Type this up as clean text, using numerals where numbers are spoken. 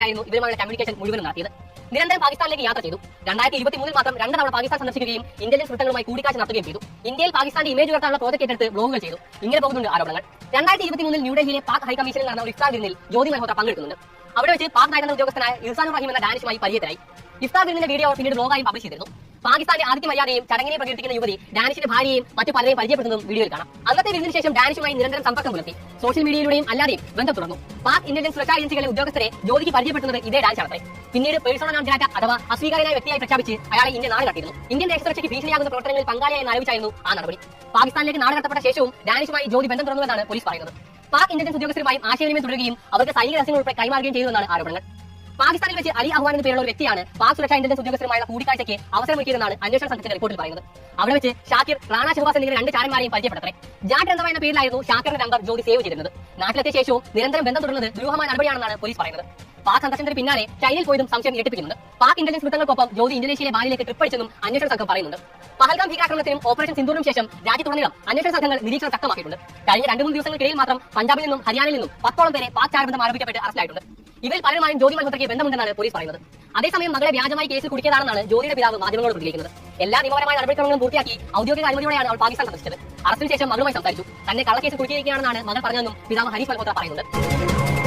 വഴിയായിരുന്നു ഇവരുമായുള്ള കമ്മ്യൂണിക്കേഷൻ മുഴുവൻ നടത്തിയത്. നിരന്തരം പാകിസ്ഥാനിലേക്ക് യാത്ര ചെയ്തു. 2023 മാത്രം 2 തവണ പാകിസ്ഥാൻ സന്ദർശിക്കുകയും ഇന്റലിജൻസ് വൃത്തങ്ങളുമായി കൂടിക്കാഴ്ച നടത്തുകയും ചെയ്തു. ഇന്ത്യയിൽ പാകിസ്ഥാന്റെ ഇമേജ് ഉയർത്താനുള്ള പ്രോജക്ട് ഏറ്റെടുത്ത് ബ്ലോഗുകൾ ചെയ്തു. ഇങ്ങനെ പോകുന്നുണ്ട് ആരോപണങ്ങൾ. 2023 ന്യൂഡൽഹിയിലെ പാക് ഹൈക്കമ്മീഷനിൽ നടന്ന ഒരു ഇഫ്താർ വിരുന്നിൽ ജ്യോതി മൽഹോത്ര പങ്കെടുക്കുന്നുണ്ട്. അവിടെ വെച്ച് പാക് നയതന്ത്ര ഉദ്യോഗസ്ഥനായ ഇർസാനുർ റഹീം എന്ന ഡാനിഷുമായി പരിചയത്തിലായി. ഇഫ്താർ വിരുന്നിന്റെ വീഡിയോ പിന്നീട് ബ്ലോഗായും പബ്ലിഷ് ചെയ്തിരുന്നു. പാകിസ്ഥാന്റെ ആദ്യ മര്യാദയും ചടങ്ങിനെ പ്രകീർത്തിക്കുന്ന യുവതി ഡാനിഷിന്റെ ഭാര്യയും മറ്റു പലരെയും പരിചയപ്പെടുന്നതും വീഡിയോയിൽ കാണാം. അന്നത്തെ വിരുന്നിന് ശേഷം ഡാനിഷുമായി നിരന്തരം സമ്പർക്കം പുലർത്തി. സോഷ്യൽ മീഡിയയിലൂടെയും അല്ലാതെയും ബന്ധം തുടർന്നു. പാക് ഇന്റലിജൻസ് സുരക്ഷാ ഏജൻസികളെ ഉദ്യോഗസ്ഥരെ ജ്യോതിക്ക് പരിചയപ്പെടുന്നത് ഇതേ ഡാനിഷാണത്രേ. പിന്നീട് പേഴ്സണൽ നോൺ ഗ്രാറ്റ അഥവാ അസ്വീകാര്യനായ വ്യക്തിയായി പ്രഖ്യാപിച്ച് അയാളെ ഇന്ത്യ നാട് കടത്തിയിരുന്നു. ഇന്ത്യൻ ദേശസുരക്ഷയ്ക്ക് ഭീഷണിയാകുന്ന പ്രവർത്തനങ്ങളിൽ പങ്കാളിയായി ആരോപിച്ചായിരുന്നു ആ നടപടി. പാകിസ്ഥാനിലേക്ക് നാട് കടത്തപ്പെട്ട ശേഷവും ഡാനിഷുമായി ജ്യോതി ബന്ധം തുടർന്നുവെന്നാണ് പോലീസ് പറയുന്നത്. പാക് ഇന്റലിജൻസ് ഉദ്യോഗസ്ഥരുമായും ആശയവിനിമയം തുടരുകയും അവർക്ക് സൈനിക രഹസ്യങ്ങൾ ഉൾപ്പെടെ കൈമാറുകയും ചെയ്തുവെന്നാണ് ആരോപണങ്ങൾ. പാകിസ്ഥാനിൽ വെച്ച് അലി അഹ്വാൻ എന്ന പേരുള്ള ഒരു വ്യക്തിയാണ് പാക് സുരക്ഷാ ഇന്റലിജൻസ് ഉദ്യോഗസ്ഥരുമായുള്ള കൂടിക്കാഴ്ചയ്ക്ക് അവസരമൊരുക്കിയതെന്നാണ് അന്വേഷണ സംഘത്തിന്റെ റിപ്പോർട്ടിൽ പറയുന്നത്. അവിടെ വെച്ച് ഷാക്കിർ, റാണ ഷഹബാസ് എന്നിങ്ങനെ 2 ചാരന്മാരെയും പരിചയപ്പെട്ടത്രേ. ജാറ്റ് എന്ന എന്ന പേരിലായിരുന്നു ഷാക്കിറിന്റെ നമ്പർ ജ്യോതി സേവ് ചെയ്തിരുന്നത്. നാട്ടിലെത്തിയ ശേഷവും നിരന്തരം ബന്ധം തുടർന്നത് ദുരൂഹമായ നടപടിയാണെന്നാണ് പോലീസ് പറയുന്നത്. പാക് സന്ദർശനത്തിന് പിന്നാലെ ചൈനയിൽ പോയതും സംശയം ഞെട്ടിപ്പിക്കുന്നുണ്ട്. പാക് ഇന്റലിജൻസ് വൃത്തങ്ങൾക്കൊപ്പം ജ്യോതി ഇന്തോനേഷ്യയിലെ ബാലിയിലേക്ക് ട്രിപ്പ് അടിച്ചെന്നും അന്വേഷണ സംഘം പറയുന്നുണ്ട്. പഹൽഗാം ഭീകരാക്രമണത്തിനും ഓപ്പറേഷൻ സിന്ദൂറിനും ശേഷം രാജ്യത്തുടനീളം അന്വേഷണ സംഘങ്ങൾ നിരീക്ഷണം ശക്തമാക്കിയിട്ടുണ്ട്. കഴിഞ്ഞ 2-3 ദിവസങ്ങൾക്കിടയിൽ മാത്രം പഞ്ചാബിൽ നിന്നും ഹരിയാനയിൽ നിന്നും 10ഓളം പേരെ പാക് ചാരബന്ധം ആരോപിക്കപ്പെട്ട് അറസ്റ്റിലായിട്ടുണ്ട്. ഇവയിൽ പലരുമായും ജ്യോതി മൽഹോത്രയ്ക്ക് ബന്ധമുണ്ടെന്നാണ് പോലീസ് പറയുന്നത്. അതേസമയം മകളെ വ്യാജമായി കേസിൽ കുടുക്കിയതാണെന്നാണ് ജ്യോതിയുടെ പിതാവ് മാധ്യമങ്ങളോട് പ്രതികരിക്കുന്നത്. എല്ലാ നിയമപരമായ നടപടിക്രമങ്ങളും പൂർത്തിയാക്കി ഔദ്യോഗിക അനുമതിയോടെയാണ് അവൾ പാകിസ്ഥാൻ സന്ദർശിച്ചത്. അറസ്റ്റിന് ശേഷം മകളുമായി സംസാരിച്ചു. തന്നെ കള്ളക്കേസ് കുടുക്കിയിരിക്കുകയാണെന്നാണ് മകൾ പറഞ്ഞതെന്നും പിതാവ് ഹരീഷ് മൽഹോത്ര പറയുന്നുണ്ട്.